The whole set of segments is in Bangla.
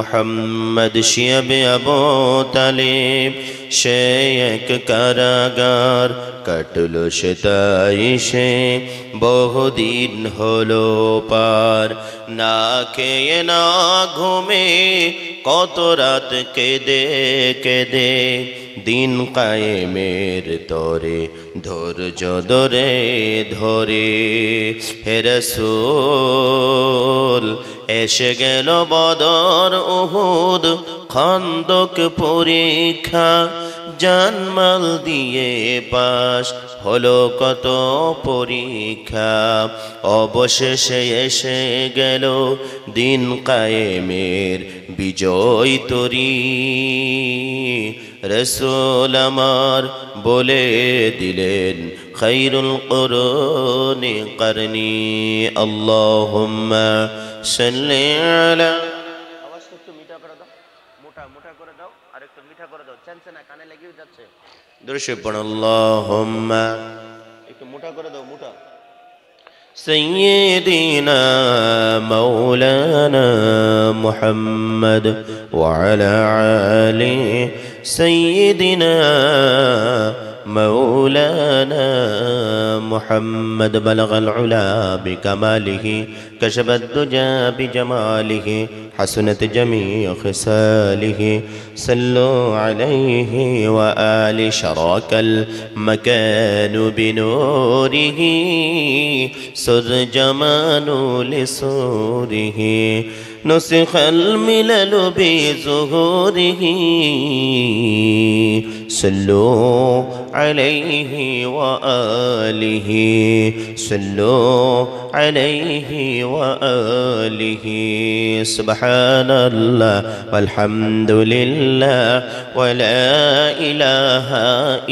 মোহাম্মদ শিয়াবে আবু তালিব, সে এক কারাগার কাটল সে তাই সে বহুদিন হলো পার। না খেয়ে না ঘুমে কত রাত কেঁদে কেঁদে দিন কায়েমের তরে ধৈর্য ধরে ধরে। হে রাসূল এসে গেল বদর উহুদ খন্দক পরীক্ষা, জানমাল দিয়ে পাশ হলো কত পরীক্ষা। অবশেষে এসে গেল দিন কায়েমের বিজয় তরী। রাসূল আমার বলে দিলেন খায়রুল কুরুনি করনি। আল্লাহুম্মা সাল্লি আলা। আওয়াজটা একটু মিঠা করে দাও, মোটা মোটা করে দাও, আর একটু মিঠা করে দাও, চেনচেনা কানে লেগেও যাচ্ছে। দরুদ পড়ো আল্লাহুম্মা, একটু মোটা করে দাও, মোটা। سيدنا مولانا محمد وعلى آل سيدنا مولانا محمد بلغ العلا بكماله كشف الدجى بجماله حسنت جميع خصاله صلوا عليه وآل شراك المكان بنوره سر جمان لسوره نسخ الملل بظهوره صلوا عليه وآله صلوا عليه وآله سبحان الله والحمد لله ولا إله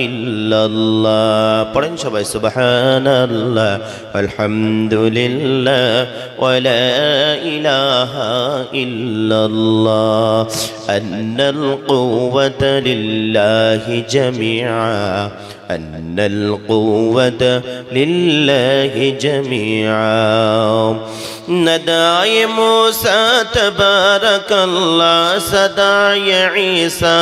إلا الله পড়েন সবাই سبحان الله والحمد لله ولا إله إلا الله أن القوة لله جميعا أن القوة لله جميعا نداء موسى تبارك الله صداء عيسى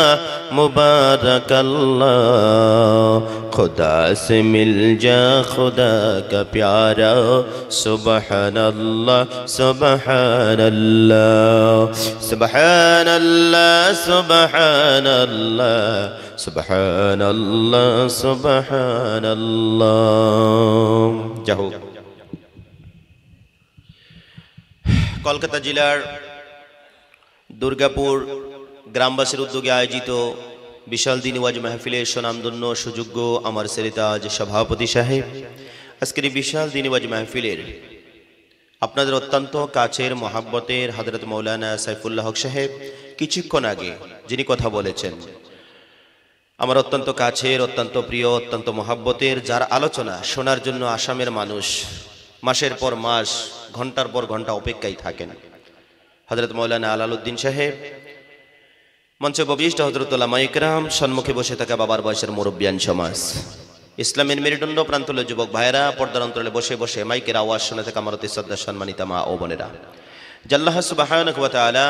مبارك الله खुदा से मिल जा खुदा का प्यारा सुबहान अल्लाह सुबहान अल्लाह सुबहान अल्लाह सुबहान अल्लाह सुबहान अल्लाह सुबहान अल्लाह। जाहो কলকাতা জেলার দুর্গাপুর গ্রামবাসীর উদ্যোগে আয়োজিত বিশাল দিনী ওয়াজ মাহফিলের সুনামধন্য সুযোগ্য আমার সেরিতাজ সভাপতি সাহেব, আজকের এই বিশাল দিনী ওয়াজ মাহফিলের আপনাদের অত্যন্ত কাছের মহাব্বতের হযরত মাওলানা সাইফুল্লাহ হক সাহেব কিছুক্ষণ আগে যিনি কথা বলেছেন, আমার অত্যন্ত কাছের, অত্যন্ত প্রিয়, অত্যন্ত মহাব্বতের, যার আলোচনা শোনার জন্য আসামের মানুষ মাসের পর মাস ঘন্টার পর ঘন্টা অপেক্ষায় থাকেন। হযরত মাওলানা আলালউদ্দিন সাহেব, মঞ্চে উপবিষ্ট হযরত উলামা ইকরাম, সম্মুখে বসে থাকা বাবার বয়সের মুরব্বিয়ান সমাজ, ইসলামের মেরুদণ্ড প্রান্তল যুবক ভাইরা, পর্দার অন্তরালে বসে বসে মাইকের আওয়াজ শুনে থাকা আমার অতি শ্রদ্ধা সম্মানিতা মা ও বোনেরা, আল্লাহ সুবহানাহু ওয়া তাআলা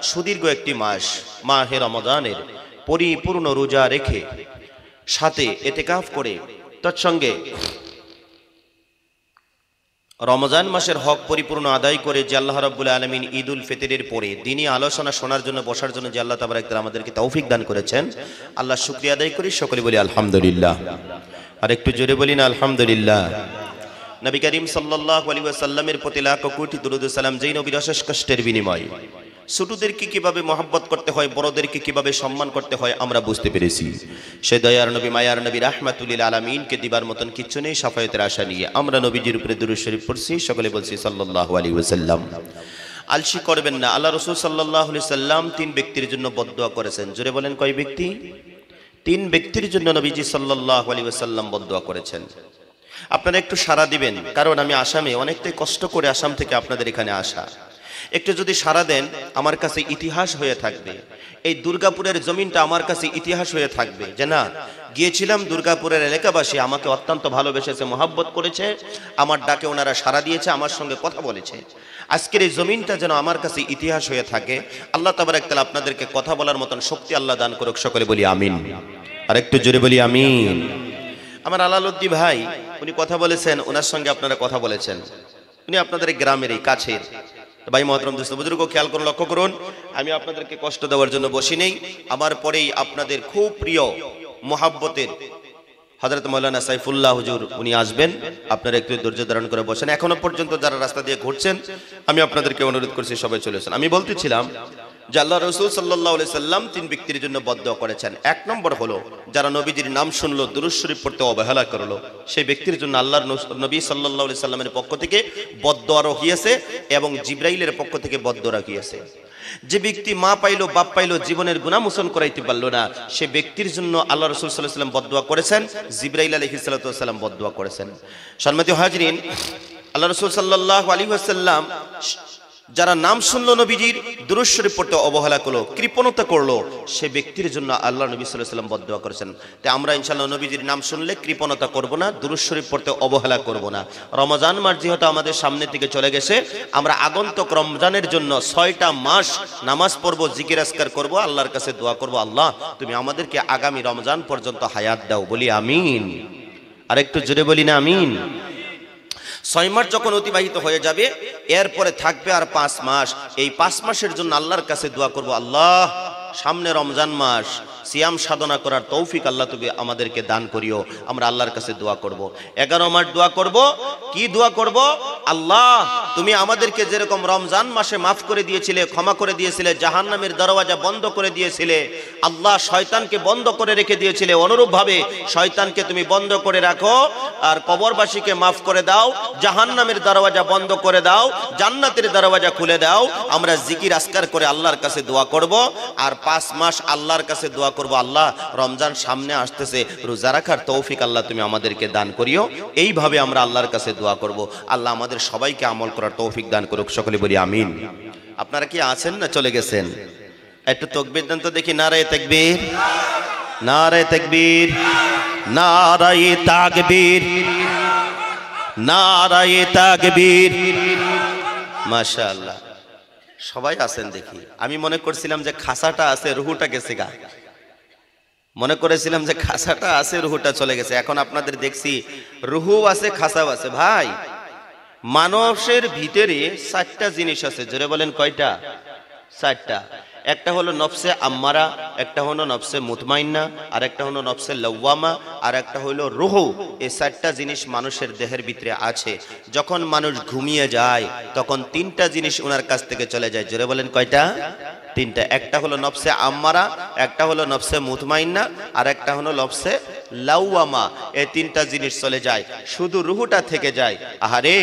সুদীর্ঘ একটি মাস মাহে রমজানের পরিপূর্ণ রোজা রেখে সাথে ইতিকাফ করে তৎসঙ্গে রমজান মাসের হক পরিপূর্ণ আদায় করে যে আল্লাহ রাব্বুল আলামিন ঈদুল ফিতরের পরে দিনী আলোচনা শোনার জন্য বসার জন্য যে আল্লাহ তাবারক তাআলা আমাদেরকে তৌফিক দান করেছেন, আল্লাহ শুকরিয়া আদায় করি, সকলে বলি আলহামদুলিল্লাহ। আর একটু জোরে বলি না আলহামদুলিল্লাহ। নবী করিম সাল্লাল্লাহু আলাইহি ওয়াসাল্লামের প্রতি লাখ কোটি দরুদ ও সালাম, যেই নবীর অশেষ কষ্টের বিনিময় ছোটদেরকে কিভাবে মহব্বত করতে হয়, বড়দেরকে কিভাবে সম্মান করতে হয় আমরা বুঝতে পেরেছি। সে দয়ার নবী, মায়ার নবী, রাহমাতুল লিল আলামিনকে দিবার মতন কিচ্ছু নেই। শাফায়াতের আশা নিয়ে আমরা নবীজির উপরে দুরূদ শরীফ পড়ছি, সকলে বলছি সাল্লাল্লাহু আলাইহি ওয়াসাল্লাম। আলসি করবেন না। আল্লাহ রাসূল সাল্লাল্লাহু আলাইহি সাল্লাম তিন ব্যক্তির জন্য বদদুয়া করেছেন। জোরে বলেন কয় ব্যক্তি? তিন ব্যক্তির জন্য নবীজি সাল্লাল্লাহু আলাইহি ওয়াসাল্লাম বদদুয়া করেছেন। আপনারা একটু সাড়া দিবেন, কারণ আমি আসামে অনেকটাই কষ্ট করে আসাম থেকে আপনাদের এখানে আসা। একটু যদি সাড়া দেন, আমার কাছে ইতিহাস হয়ে থাকবে। এই দুর্গাপুরের জমিনটা আমার কাছে ইতিহাস হয়ে থাকবে যে না, গিয়েছিলাম দুর্গাপুরের এলাকাবাসী আমাকে অত্যন্ত ভালোবেসেছে, মহাব্বত করেছে, আমার ডাকে ওনারা সাড়া দিয়েছে, আমার সঙ্গে কথা বলেছে। আজকের এই জমিনটা যেন আমার কাছে ইতিহাস হয়ে থাকে। আল্লাহ তাবারক তাআলা আপনাদেরকে কথা বলার মতন শক্তি আল্লাহ দান করুক, সকলে বলি আমিন। আর একটু জোরে বলি আমিন। আমার আলালউদ্দিন ভাই উনি কথা বলেছেন, ওনার সঙ্গে আপনারা কথা বলেছেন, উনি আপনাদের গ্রামেরই কাছের ভাই। মহতরম দোস্ত বুজুর্গ, খেয়াল করুন, লক্ষ্য করুন, আমি আপনাদেরকে কষ্ট দেওয়ার জন্য বসি নেই। আমার পরেই আপনাদের খুব প্রিয় মোহাব্বতের হযরত মাওলানা সাইফুল্লাহ হুজুর উনি আসবেন। আপনারা একটু ধৈর্য ধারণ করে বসেন। এখনো পর্যন্ত যারা রাস্তা দিয়ে ঘুরছেন, আমি আপনাদেরকে অনুরোধ করছি সবাই চলে আসেন। আমি বলতেছিলাম যে আল্লাহ রাসূল সাল্লাল্লাহু আলাইহি সাল্লাম তিন ব্যক্তির জন্য বদদোয়া করেছেন। এক নম্বর হলো যারা নবীজির নাম শুনলো, দুরূদ শরীফ পড়তে অবহেলা করলো, সেই ব্যক্তির জন্য আল্লাহর নবী সাল্লাল্লাহু আলাইহি সাল্লামের পক্ষ থেকে বদদোয়া রহিয়েছে এবং জিবরাইলের পক্ষ থেকে বদদোয়া রহিয়েছে। যে ব্যক্তি মা পাইলো, বাপ পাইলো, জীবনের গুনাহ মোচন করাইতে পারলো না, সে ব্যক্তির জন্য আল্লাহ রাসূল সাল্লাল্লাহু আলাইহি সাল্লাম বদদোয়া করেছেন, জিবরাইল আলাইহিস সালাতু ওয়াস সালাম বদদোয়া করেছেন। সম্মানিত হাজরিন, আল্লাহ রাসূল সাল্লাল্লাহু আলাইহি ওয়াসাল্লাম যারা নাম শুনলো নবীজির, দুরূদ শরীফ পড়তে অবহেলা করলো, কৃপণতা করলো, সে ব্যক্তির জন্য আল্লাহ নবী সাল্লাল্লাহু আলাইহি ওয়াসাল্লাম বদদোয়া করেছেন। তাই আমরা ইনশাআল্লাহ নবীজির নাম শুনলে কৃপণতা করব না, দুরূদ শরীফ পড়তে অবহেলা করব না। রমজান মাস যেহেতু আমাদের সামনে থেকে চলে গেছে, আমরা আগন্তুক রমজানের জন্য 6টা মাস নামাজ পড়বো, জিকির আজকার করব, আল্লাহর কাছে দোয়া করব, আল্লাহ তুমি আমাদেরকে আগামী রমজান পর্যন্ত হায়াত দাও, বলি আমিন। আর একটু জোরে বলি না আমিন। 6 মাস যখন অতিবাহিত হয়ে যাবে, এরপরে থাকবে আর 5 মাস। এই 5 মাসের জন্য আল্লাহর কাছে দোয়া করব, আল্লাহ সামনে রমজান মাস, সিয়াম সাধনা করার তৌফিক আল্লাহ তুমি আমাদেরকে দান করিও। আমরা আল্লাহর কাছে দোয়া করব। 11 মাস দোয়া করব। কি দোয়া করব? আল্লাহ তুমি আমাদেরকে যেরকম রমজান মাসে মাফ করে দিয়েছিলে, ক্ষমা করে দিয়েছিলে, জাহান্নামের দরওয়াজা বন্ধ করে দিয়েছিলে, আল্লাহ শয়তানকে বন্ধ করে রেখে দিয়েছিলে, অনুরূপভাবে শয়তানকে তুমি বন্ধ করে রাখো, আর কবরবাসীকে মাফ করে দাও, জাহান্নামের দরওয়াজা বন্ধ করে দাও, জান্নাতের দরওয়াজা খুলে দাও। আমরা জিকির আজকার করে আল্লাহর কাছে দোয়া করব। আর 5 মাস আল্লাহর কাছে দোয়া করব, আল্লাহ রমজান সামনে আসতেছে, রোজা রাখার তৌফিক আল্লাহ তুমি আমাদেরকে দান করিও। এইভাবে আমরা আল্লাহর কাছে দোয়া করব। আল্লাহ আমাদের সবাইকে আমল করার তৌফিক দান করুক, সকলে বলি আমিন। আপনারা কি আছেন না চলে গেছেন? একটু তাকবীর দেন তো দেখি। নারায়ে তাকবীর, নারায়ে তাকবীর, নারায়ে তাকবীর, নারায়ে তাকবীর। মাশাআল্লাহ, সবাই আছেন দেখি। আমি মনে করছিলাম যে খাসাটা আছে, রুহুটা গেছে গা। মনে করেছিলাম যে খাসাটা আছে, রুহুটা চলে গেছে। এখন আপনাদের দেখছি রুহু আছে, খাসাও আছে। ভাই, মানুষের ভিতরে 4টা জিনিস আছে। জোরে বলেন কয়টা? 4টা। একটা হলো নফসে আম্মারা, একটা হলো নফসে মুতমাইন্না, আর একটা হলো নফসে লাওয়ামা, আর একটা হলো রুহ। এই 4টা জিনিস মানুষের দেহের ভিতরে আছে। যখন মানুষ ঘুমিয়ে যায় তখন 3টা জিনিস ওনার কাছ থেকে চলে যায়। জোরে বলেন কয়টা? 3টা। একটা হলো নফসে আম্মারা, একটা হলো নফসে মুতমাইন্না, আর একটা হলো নফসে লাওয়ামা। এই 3টা জিনিস চলে যায়, শুধু রুহুটা থেকে যায়। আহারে,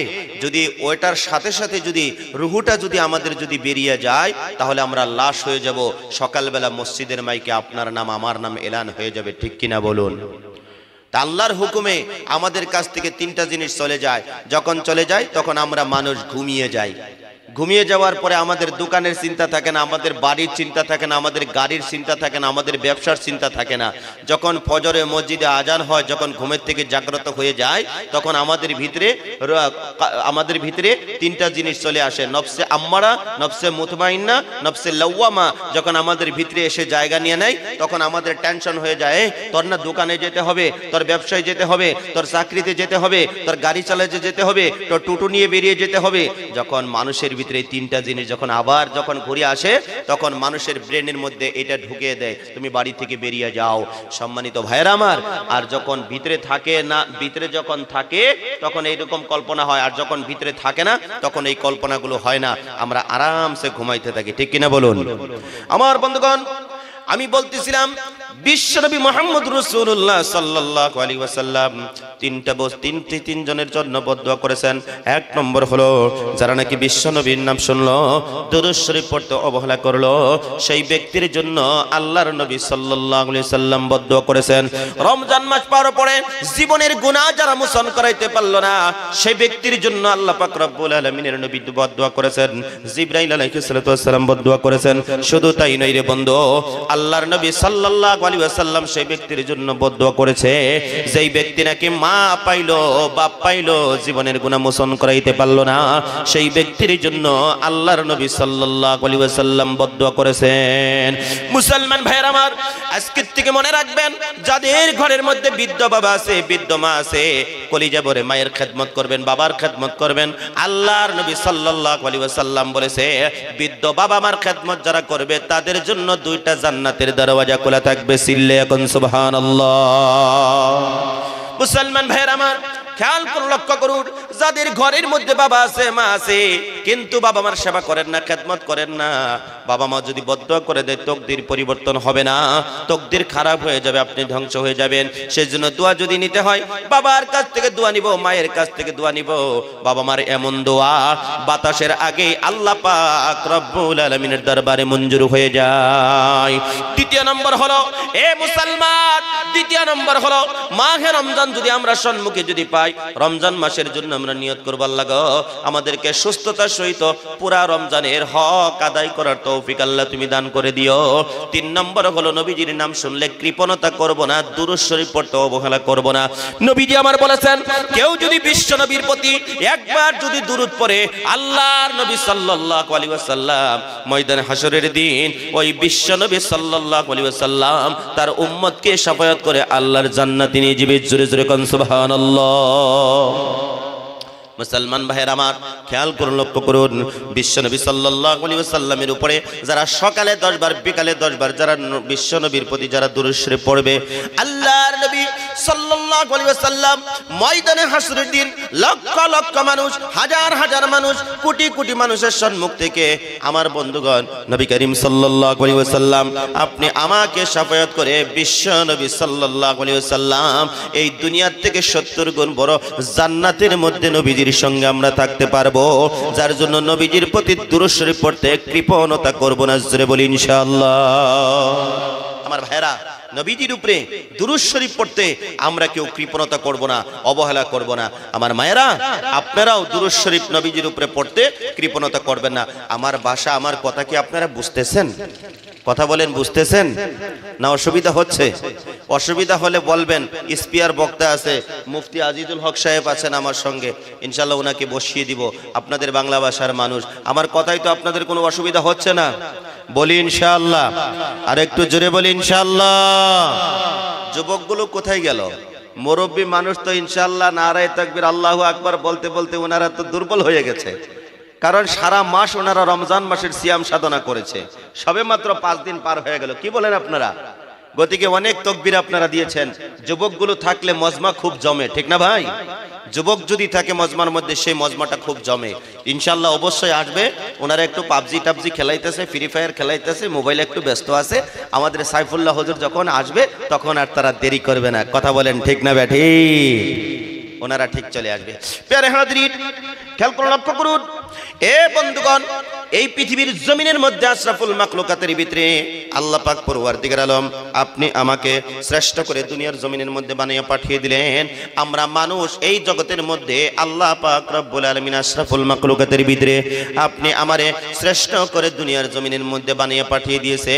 যদি ওইটার সাথে সাথে যদি রুহুটা যদি আমাদের যদি বেরিয়ে যায়, তাহলে আমরা লাশ হয়ে যাব। সকালবেলা মসজিদের মাইকে আপনার নাম আমার নাম এলান হয়ে যাবে, ঠিক কিনা বলুন? তা আল্লাহর হুকুমে আমাদের কাছ থেকে 3টা জিনিস চলে যায়। যখন চলে যায় তখন আমরা মানুষ ঘুমিয়ে যাই। ঘুমিয়ে যাওয়ার পরে আমাদের দোকানের চিন্তা থাকে না, আমাদের বাড়ির চিন্তা থাকে না, আমাদের গাড়ির চিন্তা থাকে না, আমাদের ব্যবসার চিন্তা থাকে না। যখন ফজরে মসজিদে আজান হয়, যখন ঘুমের থেকে জাগ্রত হয়ে যায়, তখন আমাদের ভিতরে 3টা জিনিস চলে আসে। নফসে আম্মারা, নফসে মুতমাইন্না, নফসে লাওয়ামা। যখন আমাদের ভিতরে এসে জায়গা নিয়ে নেয়, তখন আমাদের টেনশন হয়ে যায়, তোর না দোকানে যেতে হবে, তোর ব্যবসায় যেতে হবে, তোর চাকরিতে যেতে হবে, তোর গাড়ি চালাতে যেতে হবে, তোর টোটো নিয়ে বেরিয়ে যেতে হবে। যখন মানুষের ভিতরে 3টা জিনিস যখন ঘুরে আসে, তখন মানুষের ব্রেনের মধ্যে এটা ঢুকিয়ে দেয়, তুমি বাড়ি থেকে বেরিয়ে যাও। সম্মানিত ভাইয়েরা আমার, আর যখন ভিতরে থাকে না, ভিতরে যখন থাকে তখন এইরকম কল্পনা হয়, আর যখন ভিতরে থাকে না তখন এই কল্পনাগুলো হয় না। আমরা আরামসে ঘুমাইতে থাকি, ঠিক কিনা বলুন? আমার বন্ধুগণ, আমি বলতেছিলাম বিশ্বনবী মুহাম্মদ রাসূলুল্লাহ সাল্লাল্লাহু আলাইহি ওয়াসাল্লাম তিনজনের জন্য বদদুয়া করেছেন। এক নম্বর হলো যারা নাকি বিশ্বনবীর নাম শুনলো, দুরূদ শরীফ পড়তে অবহেলা করলো, সেই ব্যক্তির জন্য আল্লাহর নবী সাল্লাল্লাহু আলাইহি ওয়াসাল্লাম বদদুয়া করেছেন। রমজান মাস পার পরে জীবনের গুনাহ যারা মোচন করাইতে পারলো না, সেই ব্যক্তির জন্য আল্লাহ পাক রব্বুল আলামিনের নবী বদদুয়া করেছেন। জিবরাইল আলাইহিস সালাতু ওয়াস সালাম বদদুয়া করেছেন। শুধু তাই নয় রে বন্ধু, আল্লাহর নবী সাল্লাল্লাহু আলাইহি ওয়াসাল্লাম সেই ব্যক্তির জন্য বদদুয়া করেছে যেই ব্যক্তি নাকি মা পাইলো, বাপ পাইলো, জীবনের গুনাহ মোচন করাইতে পারলো না, সেই ব্যক্তির জন্য আল্লাহর নবী সাল্লাল্লাহু আলাইহি ওয়াসাল্লাম বদদুয়া করেছেন। মুসলমান ভাইরা আমার, আজকে থেকে মনে রাখবেন, যাদের ঘরের মধ্যে বৃদ্ধ বাবা আছে, বৃদ্ধ মা আছে, কলিজা ভরে মায়ের খেদমত করবেন, বাবার খেদমত করবেন। আল্লাহর নবী সাল্লাল্লাহু আলাইহি ওয়াসাল্লাম বলেছে, বৃদ্ধ বাবা মার খেদমত যারা করবে তাদের জন্য দুইটা জান্নাতের দরওয়াজা খোলা থাকবে। সিল্লে এখন সুবহানাল্লাহ। মুসলমান ভাইরা আমার, খেয়াল করে লক্ষ্য করুন, যাদের ঘরের মধ্যে বাবা আছে, মা আছে, কিন্তু বাবা মার সেবা করেন না, খেদমত করেন না, বাবা মা যদি বদদুয়া করে দেয় তকদির পরিবর্তন হবে না, তকদির খারাপ হয়ে যাবে, আপনি ধ্বংস হয়ে যাবেন। সেজন্য দোয়া যদি নিতে হয়, বাবার কাছ থেকে দোয়া নিব, মায়ের কাছ থেকে দোয়া নিব। বাবা মার এমন দোয়া বাতাসের আগে আল্লাহ পাক রব্বুল আলামিনের দরবারে মঞ্জুর হয়ে যায়। দ্বিতীয় নম্বর হলো, এ মুসলমান, দ্বিতীয় নম্বর হলো মাহে রমজান যদি আমরা সম্মুখে যদি পাই, রমজান মাসের জন্য আমরা নিয়ত করব, আল্লাহ গো আমাদেরকে সুস্থতার সহিত পুরা রমজানের হক আদায় করার তৌফিক আল্লাহ তুমি দান করে দিও। তিন নম্বর হলো নবীজির নাম শুনলে কৃপণতা করব না, দুরূদ শরীফ পড়তে অবহেলা করব না। নবীজি আমার বলেছেন, কেউ যদি বিশ্ব নবীর প্রতি একবার যদি দুরূদ পড়ে, আল্লাহর নবী সাল্লাল্লাহু আলাইহি ওয়াসাল্লাম ময়দানে হাসরের দিন ওই বিশ্ব নবী সাল্লাল্লাহু আলাইহি ওয়াসাল্লাম তার উম্মতকে শাফায়াত করে আল্লাহর জান্নাতে নিয়ে যাবে। জোরে জোরে কোন সুবহানাল্লাহ। মুসলমান ভাইয়ের আমার, খেয়াল করুন, লক্ষ্য করুন, বিশ্বনবী সাল্লাল্লাহু আলাইহি ওয়াসাল্লামের উপরে যারা সকালে 10 বার, বিকালে 10 বার যারা বিশ্বনবীর প্রতি যারা দুরূদ শরীফ পড়বে, আল্লাহর নবী সাল্লাল্লাহু আলাইহি ওয়াসাল্লাম ময়দানে হাসরের দিন লক্ষ লক্ষ মানুষ, হাজার হাজার মানুষ, কোটি কোটি মানুষের সম্মুখ থেকে আমার বন্ধুগণ নবী করিম সাল্লাল্লাহু আলাইহি ওয়াসাল্লাম আপনি আমাকে শাফায়াত করে বিশ্বনবী সাল্লাল্লাহু আলাইহি ওয়াসাল্লাম এই দুনিয়ার থেকে 70 গুণ বড় জান্নাতের মধ্যে নবীজির সঙ্গে আমরা থাকতে পারবো, যার জন্য নবীজির প্রতি দুরূদ শরীফ পড়তে কৃপণতা করব না। জোরে বলি ইনশাআল্লাহ। আমার ভাইরা, নবীজির উপরে দুরূদ শরীফ পড়তে আমরা কেউ কৃপণতা করব না, অবহেলা করব না। আমার মায়েরা, আপনারাও দুরূদ শরীফ নবীজির উপরে পড়তে কৃপণতা করবেন না। আমার ভাষা, আমার কথা কি আপনারা বুঝতেছেন? কথা বলেন, বুঝতেছেন না অসুবিধা হচ্ছে? অসুবিধা হলে বলবেন। স্পিয়ার বক্তা আছে, মুফতি আজিজুল হক সাহেব আছেন আমার সঙ্গে, ইনশাআল্লাহ ওনাকে বসিয়ে দিব। আপনাদের বাংলা ভাষার মানুষ, আমার কথাই তো আপনাদের কোনো অসুবিধা হচ্ছে না? বলি ইনশাআল্লাহ। আর একটু জোরে বলি ইনশাআল্লাহ। যুবকগুলো কোথায় গেল? মুরব্বী মানুষ তো ইনশাআল্লাহ নারায়ে তাকবীর আল্লাহু আকবার বলতে বলতে ওনারা তো দুর্বল হয়ে গেছে, কারণ সারা মাস ওনারা রমজান মাসের সিয়াম সাধনা করেছে, সবে মাত্র 5 দিন পার হয়ে গেল। কি বলেন আপনারা? গতিকে অনেক তাকবীর আপনারা দিয়েছেন। যুবকগুলো থাকলে মজমা খুব জমে, ঠিক না ভাই? যুবক যদি থাকে মজমার মধ্যে, সেই মজমাটা খুব জমে। ইনশাআল্লাহ অবশ্যই আসবে। ওনারা একটু পাবজি খেলাইতেছে, ফ্রি ফায়ার খেলাইতেছে, মোবাইলে একটু ব্যস্ত আছে। আমাদের সাইফুল্লাহ হুজুর যখন আসবে তখন আর তারা দেরি করবে না। কথা বলেন ঠিক না ব্যাঠি? ওনারা ঠিক চলে আসবে। প্যারে হাজরিন, খেয়াল করে লক্ষ্য করুন, এ বন্ধুগণ, এই পৃথিবীর জমিনের মধ্যে আশরাফুল মাখলুকাতের ভিতরে আল্লাহ পাক পরওয়ারদিগার আলম আপনি আমাকে শ্রেষ্ঠ করে দুনিয়ার জমিনের মধ্যে বানিয়ে পাঠিয়ে দিলেন। আমরা মানুষ এই জগতের মধ্যে আল্লাহ পাক রব্বুল আলামিন আশরাফুল মাখলুকাতের ভিতরে আপনি আমারে শ্রেষ্ঠ করে দুনিয়ার জমিনের মধ্যে বানিয়ে পাঠিয়ে দিয়েছে।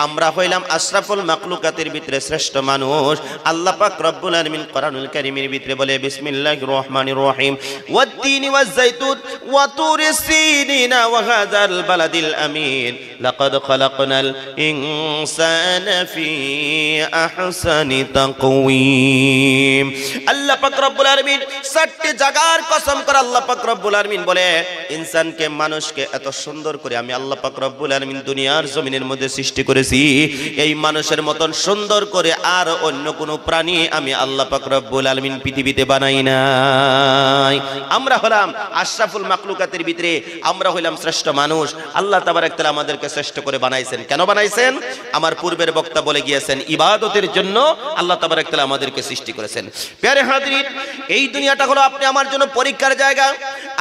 আমরা হইলাম আশরাফুল মাখলুকাতের ভিতরে শ্রেষ্ঠ মানুষ। আল্লাহ পাক রব্বুল আলামিন কোরআনুল কারীমের ভিতরে বলে, বিসমিল্লাহির রহমানির রহিম, ওয়াত-তিনি ওয়াজ-যাইতুন ওয়া তুরিস সিনিনা ওয়া হাযাল বালাদিল আমিন লাকাদ খালাকনাল ইনসানা ফি আহসানি তাকওয়িম। আল্লাহ পাক রব্বুল আলামিন 7টি জায়গার কসম করে আল্লাহ পাক রব্বুল আলামিন বলে, ইনসানকে, মানুষকে এত সুন্দর করে আমি আল্লাহ পাক রব্বুল আলামিন দুনিয়ার জমিনের মধ্যে সৃষ্টি করেছি। এই মানুষের মতন সুন্দর করে আর অন্য কোনো প্রাণী আমি আল্লাহ পাক রব্বুল আলামিন পৃথিবীতে বানাই নাই। আমরা হলাম আশরাফুল মাখলুকাতের ভিতরে, আমরা হইলাম শ্রেষ্ঠ মানুষ আল্লাহ তাবারক তাআলা আমাদেরকে শ্রেষ্ঠ করে বানাইছেন। কেন বানাইছেন? আমার পূর্বের বক্তা বলে গিয়েছেন, ইবাদতের জন্য আল্লাহ তাবারক তাআলা আমাদেরকে সৃষ্টি করেছেন। প্যারে হাজরিন, এই দুনিয়াটা হলো আপনি আমার জন্য পরীক্ষার জায়গা।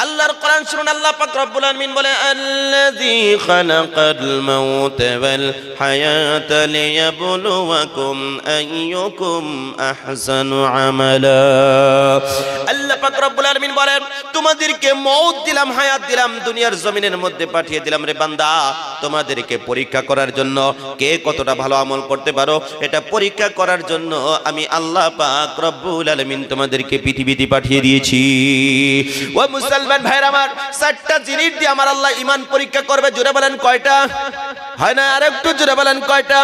আল্লাহর কোরআন শুনুন, আল্লাহ পাক রব্বুল আলামিন বলে, আল্লাযী খালাকাল মাউতা ওয়াল হায়াতা লিয়াবলুয়াকুম আইয়ুকুম আহসানু আমালা। আল্লাহ পাক রব্বুল আলামিন বলেন, তোমাদেরকে মওত দিলাম, হায়াত দিলাম, দুনিয়ার জমিনের মধ্যে পাঠিয়ে দিলাম রে বান্দা, তোমাদেরকে পরীক্ষা করার জন্য কে কতটা ভালো আমল করতে পারো এটা পরীক্ষা করার জন্য আমি আল্লাহ পাক রব্বুল আলামিন তোমাদেরকে পৃথিবীতে পাঠিয়ে দিয়েছি। ও মুসলমান ভাইরা আমার, 4টা জিনিস দিয়ে আমার আল্লাহ ঈমান পরীক্ষা করবে। জোরে বলেন কয়টা? হয় না, আরেকটু জোরে বলেন কয়টা?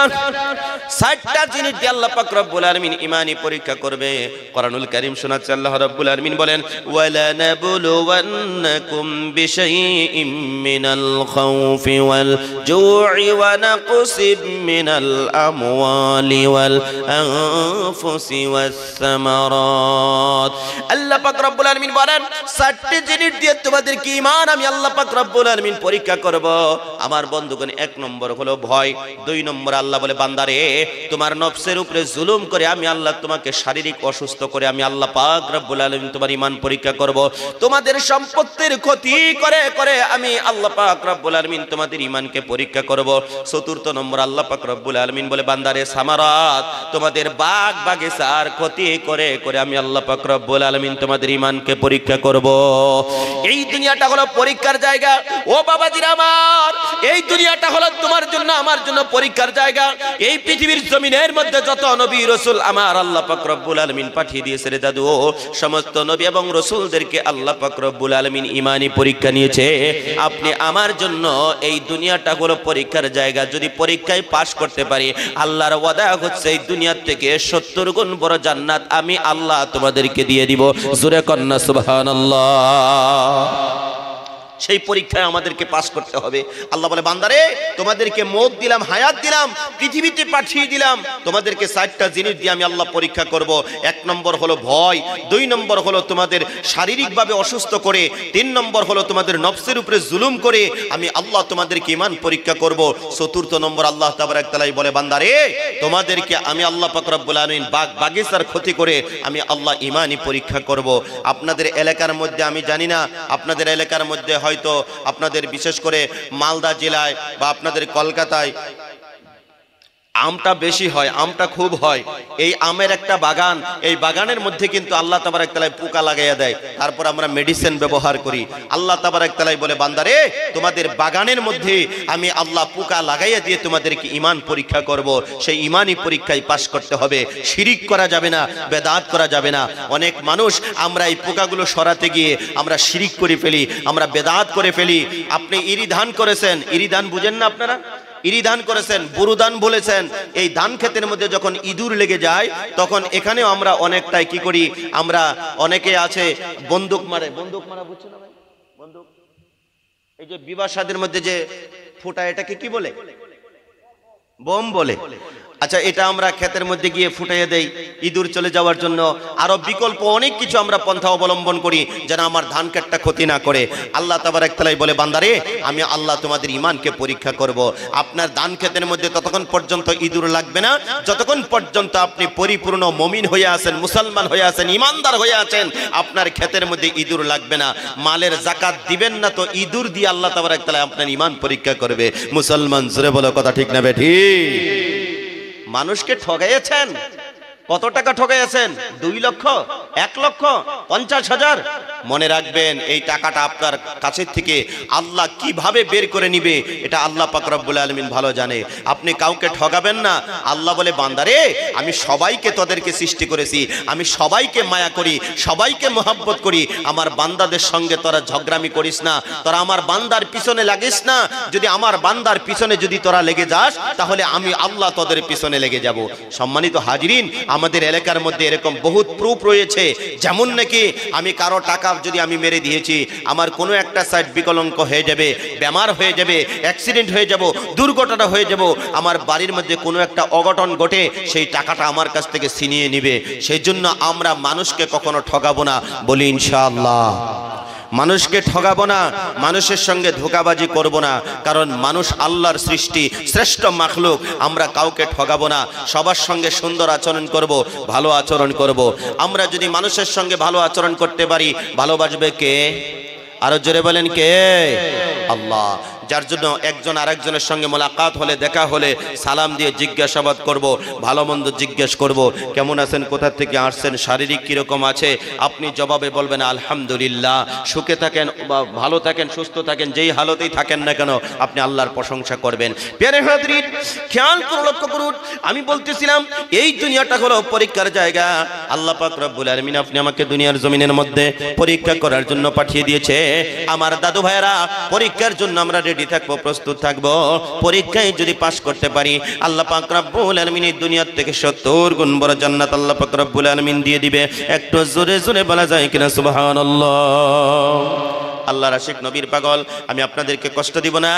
4টা জিনিস দিয়ে আল্লাহ পাক রব্বুল আলামিন ঈমানি পরীক্ষা করবে। কোরআনুল কারীম শোনাচ্ছে আল্লাহ রাব্বুল আলামিন বলেন, ওয়ালা নাবলুওয়ান্নাকুম বিশাইইম মিনাল খাউফি ওয়াল জু'i ওয়া নাকসিম মিনাল আমওয়ালি ওয়াল আনফুসি ওয়াস সামারাত। আল্লাহ পাক রব্বুল আলামিন বলেন, 4টি জিনিস দিয়ে তোমাদেরকে ঈমান আমি আল্লাহ পাক রব্বুল আলামিন পরীক্ষা করব। আমার বন্ধুগণ, 1 নম্বর হলো ভয়। 2 নম্বর আল্লাহ বলে, বান্দারে তোমার নফসের উপরে জুলুম করে আমি আল্লাহ তোমাকে শারীরিক অসুস্থ করে আমি আল্লাহ পাক রব্বুল আলামিন তোমার ঈমান পরীক্ষা করব। তোমাদের সম্পত্তির ক্ষতি করে করে আমি আল্লাহ পাক রব্বুল আলামিন তোমাদের ঈমানকে পরীক্ষা করব। 4 নম্বর আল্লাহ পাক রব্বুল আলামিন বলে, বান্দারে সামারাত, তোমাদের বাগ বাগিচার ক্ষতি করে করে আমি আল্লাহ পাক রব্বুল আলামিন তোমাদের ঈমানকে পরীক্ষা করব। এই দুনিয়াটা হলো পরীক্ষার জায়গা। ও বাবাজিরা আমার, এই দুনিয়াটা হলো তোমার জন্য আমার জন্য পরীক্ষার জায়গা। এই পৃথিবীর জমিনের মধ্যে যত নবী রাসূল আমার আল্লাহ পাক রব্বুল আলামিন পাঠিয়ে দিয়েছে রে দাদু, সমস্ত নবী এবং রাসূলদেরকে আল্লাহ পাক রব্বুল আলামিন ঈমানি পরীক্ষা নিয়েছে। আপনি আমার জন্য এই দুনিয়াটা হলো পরীক্ষার জায়গা। যদি পরীক্ষায় পাশ করতে পারি, আল্লাহর ওয়াদা হচ্ছে এই দুনিয়ার থেকে 70 গুণ বড় জান্নাত আমি আল্লাহ তোমাদেরকে দিয়ে দিব। জোরে কন্না সুবহানাল্লাহ। সেই পরীক্ষায় আমাদেরকে পাস করতে হবে। আল্লাহ বলে, বান্দারে তোমাদেরকে মওত দিলাম, হায়াত দিলাম, পৃথিবীতে পাঠিয়ে দিলাম, তোমাদেরকে 4টা জিনিস দিয়ে আমি আল্লাহ পরীক্ষা করব। 1 নম্বর হলো ভয়, 2 নম্বর হলো তোমাদের শারীরিকভাবে অসুস্থ করে, 3 নম্বর হলো তোমাদের নফসের উপরে জুলুম করে আমি আল্লাহ তোমাদেরকে ঈমান পরীক্ষা করব। 4 নম্বর আল্লাহ তাবারক তাআলা বলে, বান্দারে তোমাদেরকে আমি আল্লাহ পাক রব্বুল আলামিন বাগ বাগিচার ক্ষতি করে আমি আল্লাহ ঈমানি পরীক্ষা করব। আপনাদের এলাকার মধ্যে আমি জানি না, আপনাদের এলাকার মধ্যে হয়তো আপনাদের বিশেষ করে মালদা জেলায় বা আপনাদের কলকাতায় আমটা বেশি হয়, আমটা খুব হয়। এই আমের একটা বাগান, এই বাগানের মধ্যে কিন্তু আল্লাহ তাবারক তাআলা পোকা লাগাইয়া দেয়, তারপর আমরা মেডিসিন ব্যবহার করি। আল্লাহ তাবারক তাআলা বলে, বান্দারে তোমাদের বাগানের মধ্যে আমি আল্লাহ পোকা লাগাইয়া দিয়ে তোমাদেরকে ঈমান পরীক্ষা করব। সেই ঈমানি পরীক্ষায় পাশ করতে হবে। শিরিক করা যাবে না, বেদাত করা যাবে না। অনেক মানুষ আমরা এই পোকাগুলো সরাতে গিয়ে আমরা শিরিক করে ফেলি, আমরা বেদাত করে ফেলি। আপনি ইরি ধান করেছেন, ইরি ধান বুঝেন না আপনারা? ইরি ধান করেছেন, বুরু ধান বলেছেন। এই ধান ক্ষেতের মধ্যে যখন ইঁদুর লেগে যায় তখন এখানেও আমরা অনেকটাই কি করি, আমরা অনেকে আছে বন্দুক মারে। বন্দুক মারা বুঝছো না ভাই? বন্দুক, এই যে বিবাহ শাদীর মধ্যে যে ফুটা, এটাকে কি বলে? বোম বলে। আচ্ছা, এটা আমরা ক্ষেতের মধ্যে গিয়ে ফুটাইয়ে দেই ইঁদুর চলে যাওয়ার জন্য। আরো বিকল্প অনেক কিছু আমরা পন্থা অবলম্বন করি যেন আমার ধান ক্ষেতটা ক্ষতি না করে। আল্লাহ তাবারক তাআলা বলে, বান্দারে আমি আল্লাহ তোমাদের ঈমানকে পরীক্ষা করব। আপনার ধান ক্ষেতের মধ্যে ততক্ষণ পর্যন্ত ইঁদুর লাগবে না যতক্ষণ পর্যন্ত আপনি পরিপূর্ণ মুমিন হয়ে আছেন, মুসলমান হয়ে আছেন, ঈমানদার হয়ে আছেন। আপনার ক্ষেতের মধ্যে ইঁদুর লাগবে না। মালের যাকাত দিবেন না তো ইঁদুর দিয়ে আল্লাহ তাবারক তাআলা আপনার ঈমান পরীক্ষা করবে। মুসলমান জোরে বলো কথা ঠিক না বেঠিক? মানুষকে ঠগাইয়েছেন, কত টাকা ঠগাইয়েছেন? 2 লক্ষ, 1 লক্ষ, 50,000। মনে রাখবেন, এই টাকাটা আপনার কাছে থেকে আল্লাহ কিভাবে বের করে নিবে এটা আল্লাহ পাক রব্বুল আলামিন ভালো জানে। আপনি কাউকে ঠগাবেন না। আল্লাহ বলে, বান্দারে আমি সবাইকে তোদেরকে সৃষ্টি করেছি, আমি সবাইকে মায়া করি, সবাইকে মহব্বত করি। আমার বান্দাদের সঙ্গে তোরা ঝগড়ামি করিস না, তোরা আমার বান্দার পিছনে লাগিস না। যদি আমার বান্দার পিছনে যদি তোরা লেগে যাস তাহলে আমি আল্লাহ তোদের পিছনে লেগে যাব। সম্মানিত হাজিরিন, আমাদের এলাকার মধ্যে এরকম বহুত প্রুফ রয়েছে। যেমন নাকি আমি কারো টাকা যদি আমি মেরে দিয়েছি, আমার কোনো একটা সাইড বিকলঙ্ক হয়ে যাবে, বেমার হয়ে যাবে, অ্যাক্সিডেন্ট হয়ে যাব, দুর্ঘটনা হয়ে যাব, আমার বাড়ির মধ্যে কোনো একটা অঘটন ঘটে, সেই টাকাটা আমার কাছ থেকে ছিনিয়ে নিবে। সেই জন্য আমরা মানুষকে কখনো ঠগাবো না, বলি ইনশাআল্লাহ। মানুষকে ঠগাবো না, মানুষের সঙ্গে ধোঁকাবাজি করব না, কারণ মানুষ আল্লাহর সৃষ্টি, শ্রেষ্ঠ মাখলুক। আমরা কাউকে ঠগাবো না, সবার সঙ্গে সুন্দর আচরণ করব, ভালো আচরণ করব। আমরা যদি মানুষের সঙ্গে ভালো আচরণ করতে পারি, ভালোবাসবে কে? আরো জোরে বলেন কে? আল্লাহ। যার জন্য একজন আরেকজনের সঙ্গে মোলাকাত হলে, দেখা হলে সালাম দিয়ে জিজ্ঞাসাবাদ করব, ভালো মন্দ জিজ্ঞেস করব, কেমন আছেন, কোথা থেকে আসছেন, শারীরিক কীরকম আছে। আপনি জবাবে বলবেন আলহামদুলিল্লাহ। সুখে থাকেন বা ভালো থাকেন, সুস্থ থাকেন, যেই হালতেই থাকেন না কেন আপনি আল্লাহর প্রশংসা করবেন। প্যারে হাজরিন, খেয়াল করে লক্ষ্য করুন, আমি বলতেছিলাম এই দুনিয়াটা হলো পরীক্ষার জায়গা। আল্লাহ পাক রব্বুল আলামিন আপনি আমাকে দুনিয়ার জমিনের মধ্যে পরীক্ষা করার জন্য পাঠিয়ে দিয়েছে। আমার দাদু ভাইয়েরা, পরীক্ষার জন্য আমরা রেডি থাকবো, প্রস্তুত থাকবো। পরীক্ষায় যদি পাশ করতে পারি, আল্লাহ পাক রব্বুল আলামিন এই দুনিয়ার থেকে 70 গুণ বড় জান্নাত আল্লাহ পাক রব্বুল আলামিন দিয়ে দিবে। একটু জোরে জোরে বলা যায় কিনা সুবহানাল্লাহ। আল্লাহর আশিক, নবীর পাগল, আমি আপনাদেরকে কষ্ট দিব না।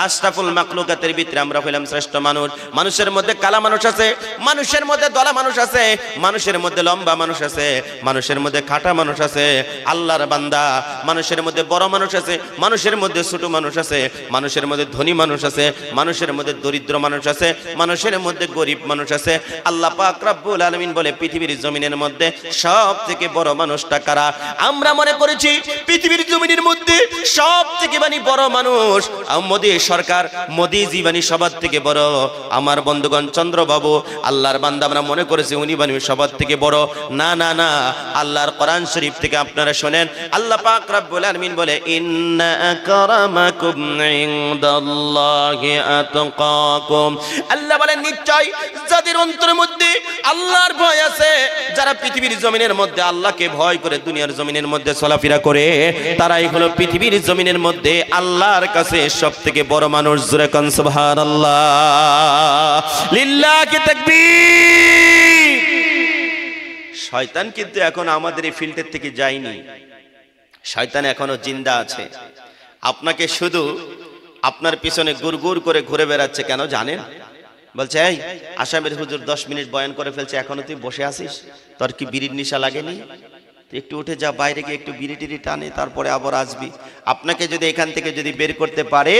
আশরাফুল মাখলুকাতের ভিতরে আমরা হইলাম শ্রেষ্ঠ মানুষ। মানুষের মধ্যে কালা মানুষ আছে, মানুষের মধ্যে দলা মানুষ আছে, মানুষের মধ্যে লম্বা মানুষ আছে, মানুষের মধ্যে খাটা মানুষ আছে। আল্লাহর বান্দা, মানুষের মধ্যে বড় মানুষ আছে, মানুষের মধ্যে ছোট মানুষ আছে, মানুষের মধ্যে ধনী মানুষ আছে, মানুষের মধ্যে দরিদ্র মানুষ আছে, মানুষের মধ্যে গরিব মানুষ আছে। আল্লাহ পাক রব্বুল আলামিন বলে পৃথিবীর জমিনের মধ্যে সব থেকে বড় মানুষটা কারা? আমরা মনে করেছি পৃথিবীর জমিনের মধ্যে সব থেকে বড় মানুষ মোদী সরকার, মোদী জীবনী সবার থেকে বড়। আমার বন্ধুগণ, চন্দ্রবাবু, আল্লাহর বান্দা, আমরা মনে করেছি উনি বানি সবার থেকে বড়। না না না, আল্লাহর কোরআন শরীফ থেকে আপনারা শুনেন, আল্লাহ পাক রব্বুল আলামিন বলে ইন্না আকরামাকুম ইনদাল্লাহি আতকাকুম। আল্লাহ বলেন নিশ্চয় যাদের অন্তরের মধ্যে আল্লাহর ভয় আছে, যারা পৃথিবীর জমিনের মধ্যে আল্লাহকে ভয় করে দুনিয়ার জমিনের মধ্যে চলাফেরা করে, তারাই হলো পৃথিবীর জমিনের মধ্যে আল্লাহর কাছে সবথেকে বড় মানুষ। জোরে কোন সুবহানাল্লাহ, লিল্লাহি তাকবীর। শয়তান কিন্তু এখন আমাদের এই ফিল্ডের থেকে যায়নি, শয়তান এখনো জিন্দা আছে। আপনাকে শুধু আপনার পিছনে গুড়গুড় করে ঘুরে বেড়াচ্ছে, কেন জানেন? বলছে এই আসামের হুজুর 10 মিনিট বয়ান করে ফেলছে, এখনো তুই বসে আছিস, তোর কি বিড়ির নেশা লাগেনি? একটু উঠে যা, বাইরে গিয়ে একটু বিড়ি টিড়ি টানে, তারপরে আবার আসবি। আপনাকে যদি এখান থেকে যদি বের করতে পারে,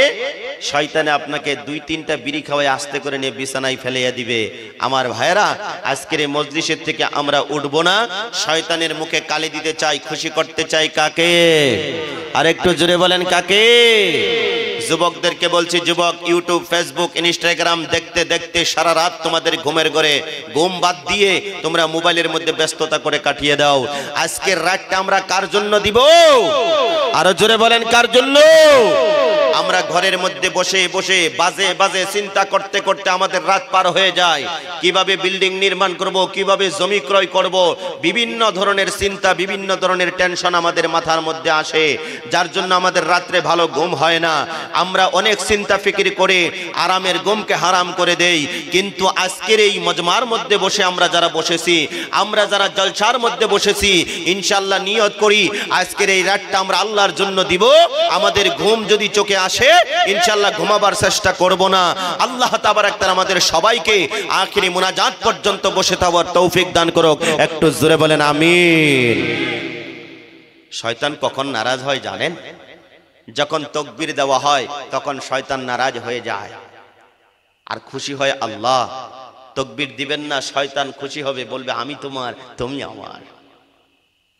শয়তানে আপনাকে 2-3টা বিড়ি খাওয়ায় আস্তে করে নিয়ে বিছানায় ফেলিয়ে দিবে। আমার ভাইয়েরা, আজকের এই মজলিসের থেকে আমরা উঠবো না। শয়তানের মুখে কালি দিতে চাই, খুশি করতে চাই কাকে? আর একটু জোরে বলেন কাকে? যুবকদেরকে বলছি, যুবক, ইউটিউব, ফেসবুক, ইনস্টাগ্রাম দেখতে দেখতে সারা রাত তোমাদের ঘুমের ঘরে ঘুম বাদ দিয়ে তোমরা মোবাইলের মধ্যে ব্যস্ততা করে কাটিয়ে দাও। আজকের রাতটা আমরা কার জন্য দিব? আরো জোরে বলেন কার জন্য? আমরা ঘরের মধ্যে বসে বসে বাজে বাজে চিন্তা করতে করতে আমাদের রাত পার হয়ে যায়। কিভাবে বিল্ডিং নির্মাণ করব, কিভাবে জমি ক্রয় করব, বিভিন্ন ধরনের চিন্তা, বিভিন্ন ধরনের টেনশন আমাদের মাথার মধ্যে আসে, যার জন্য আমাদের রাত্রে ভালো ঘুম হয় না। আমরা অনেক চিন্তা ফিকির করে আরামের ঘুমকে হারাম করে দেই। কিন্তু আজকের এই মজমার মধ্যে বসে আমরা যারা বসেছি, আমরা যারা জলসার মধ্যে বসেছি, ইনশাআল্লাহ নিয়ত করি আজকের এই রাতটা আমরা আল্লাহর জন্য দিব। আমাদের ঘুম যদি চোখে আসে, ইনশাআল্লাহ ঘুমাবার চেষ্টা করব না। আল্লাহ তাবারাক তাআলা আমাদের সবাইকে আখিরি মুনাজাত পর্যন্ত বসে থাকার তৌফিক দান করুক। একটু জোরে বলেন আমিন। শয়তান কখন নারাজ হয় জানেন? যখন তাকবীর দেওয়া হয় তখন শয়তান নারাজ হয়ে যায়, আর খুশি হয় আল্লাহ। তাকবীর দিবেন না, শয়তান খুশি হবে, বলবে আমি তোমার, তুমি আমার।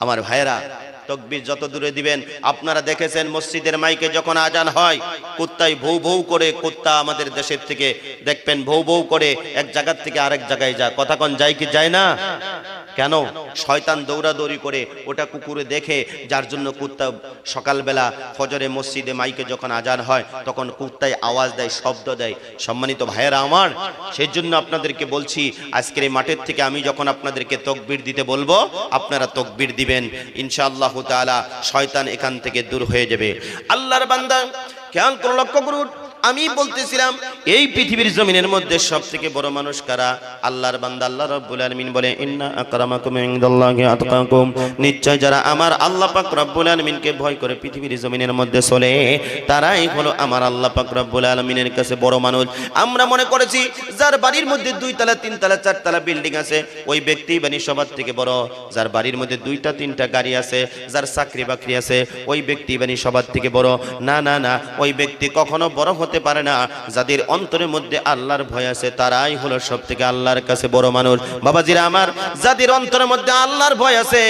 আমার ভাইয়েরা, তাকবীর যত দূরে দিবেন, আপনারা দেখেছেন মসজিদের মাইকে যখন আজান হয়, কুত্তায় ভৌ ভৌ করে, কুত্তা আমাদের দেশের থেকে দেখবেন ভৌ ভৌ করে এক জায়গা থেকে আরেক জায়গায় যায়। কথা কোন যায় কি যায় না? কেন? শয়তান দৌড়াদৌড়ি করে ওটা কুকুরে দেখে, যার জন্য কুত্তা সকালবেলা ফজরে মসজিদে মাইকে যখন আজান হয় তখন কুত্তায় আওয়াজ দেয়, শব্দ দেয়। সম্মানিত ভাইয়েরা আমার, সেই জন্য আপনাদেরকে বলছি, আজকের এই মাঠের থেকে আমি যখন আপনাদেরকে তাকবীর দিতে বলবো, আপনারা তাকবীর দিবেন। ইনশাআল্লাহ তাআলা শয়তান এখান থেকে দূর হয়ে যাবে। আল্লাহর বান্দা, খেয়াল করে লক্ষ্য করুন, আমি বলতেছিলাম এই পৃথিবীর জমিনের মধ্যে সবথেকে বড় মানুষ কারা? আল্লাহর বান্দা। আল্লাহ রাব্বুল আলামিন বলে ইন্না আকরামাকুম ইনদাল্লাহি আতকাকুম, নিশ্চয় যারা আমার আল্লাহ পাক রব্বুল আলামিনকে ভয় করে পৃথিবীর জমিনের মধ্যে চলে তারাই হলো আমার আল্লাহ পাক রব্বুল আলামিনের কাছে বড় মানুষ। আমরা মনে করেছি যার বাড়ির মধ্যে 2 তলা 3 তলা 4 তলা বিল্ডিং আছে ওই ব্যক্তি বানি সবার থেকে বড়। যার বাড়ির মধ্যে 2টা 3টা গাড়ি আছে, যার চাকরি বাকরি আছে ওই ব্যক্তি বানি সবার থেকে বড়। না না না, ওই ব্যক্তি কখনো বড় হতে পারে না। যাদের অন্তরের মধ্যে আল্লাহর ভয় আছে তারাই হলো সবথেকে আল্লাহর কাছে বড় মানুষ। বাবাজিরা আমার, যাদের অন্তরের মধ্যে আল্লাহর ভয় আছে,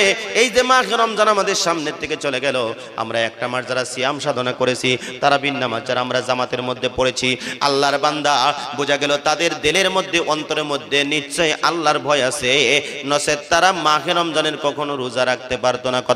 এই যে মাস রমজান আমাদের সামনের থেকে চলে গেল, আমরা একটা মাস যারা সিয়াম সাধনা করেছি, তারা বিন নামাজ যারা আমরা জামাতের মধ্যে পড়েছি, আল্লাহর বান্দা, বোঝা গেল তাদের দিলের মধ্যে অন্তরের মধ্যে নিশ্চয় আল্লাহর ভয় আছে, নচেৎ তারা মাহে রমজানের কখনো রোজা রাখতে পারতো না। কথা